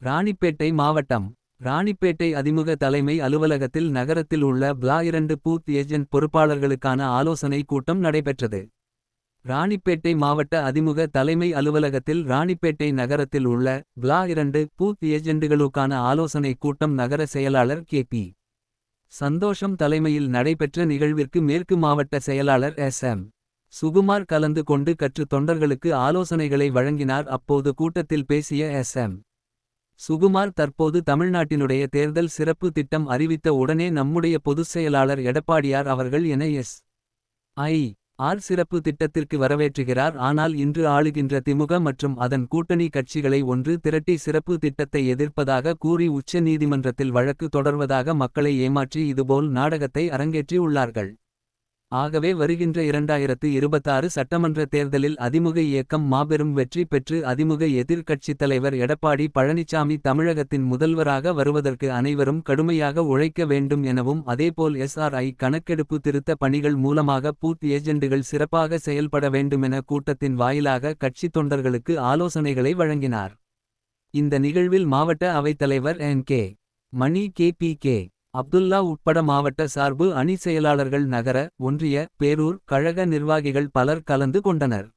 ராணிப்பேட்டை மாவட்டம். ராணிப்பேட்டை அதிமுக தலைமை அலுவலகத்தில் நகரத்தில் உள்ள BLA 2 பூத் ஏஜென்ட் பொறுப்பாளர்களுக்கான ஆலோசனை கூட்டம் நடைபெற்றது. ராணிப்பேட்டை மாவட்ட அதிமுக தலைமை அலுவலகத்தில் ராணிப்பேட்டை நகரத்தில் உள்ள BLA 2 பூத் ஏஜெண்டுகளுக்கான ஆலோசனை கூட்டம் நகர செயலாளர் கே.பி. சந்தோஷம் தலைமையில் நடைபெற்ற நிகழ்விற்கு மேற்கு மாவட்ட செயலாளர் எஸ்.எம். சுகுமார் கலந்து கொண்டு கற்று தொண்டர்களுக்கு ஆலோசனைகளை வழங்கினார். அப்போது கூட்டத்தில் பேசிய எஸ்.எம். சுகுமார், தற்போது தமிழ்நாட்டினுடைய தேர்தல் சிறப்பு திட்டம் அறிவித்த உடனே நம்முடைய பொதுச் செயலாளர் எடப்பாடியார் அவர்கள் என எஸ்.ஐ.ஆர். சிறப்பு திட்டத்திற்கு வரவேற்றுகிறார். ஆனால் இன்று ஆளுகின்ற திமுக மற்றும் அதன் கூட்டணி கட்சிகளை ஒன்று திரட்டி சிறப்பு திட்டத்தை எதிர்ப்பதாக கூறி உச்ச நீதிமன்றத்தில் வழக்கு தொடர்வதாக மக்களை ஏமாற்றி இதுபோல் நாடகத்தை அரங்கேற்றி உள்ளார்கள். ஆகவே வருகின்ற 2026 சட்டமன்ற தேர்தலில் அதிமுக இயக்கம் மாபெரும் வெற்றி பெற்று அதிமுக எதிர்க்கட்சித் தலைவர் எடப்பாடி பழனிசாமி தமிழகத்தின் முதல்வராக வருவதற்கு அனைவரும் கடுமையாக உழைக்க வேண்டும் எனவும், அதேபோல் எஸ்.ஆர்.ஐ. கணக்கெடுப்பு திருத்த பணிகள் மூலமாக பூத் ஏஜெண்டுகள் சிறப்பாக செயல்பட வேண்டுமென கூட்டத்தின் வாயிலாக கட்சி தொண்டர்களுக்கு ஆலோசனைகளை வழங்கினார். இந்த நிகழ்வில் மாவட்ட அவைத்தலைவர் என்.கே. மணி, கே.பி.கே. அப்துல்லா உட்பட மாவட்ட சார்பு அணி செயலாளர்கள், நகர, ஒன்றிய, பேரூர் கழக நிர்வாகிகள் பலர் கலந்து கொண்டனர்.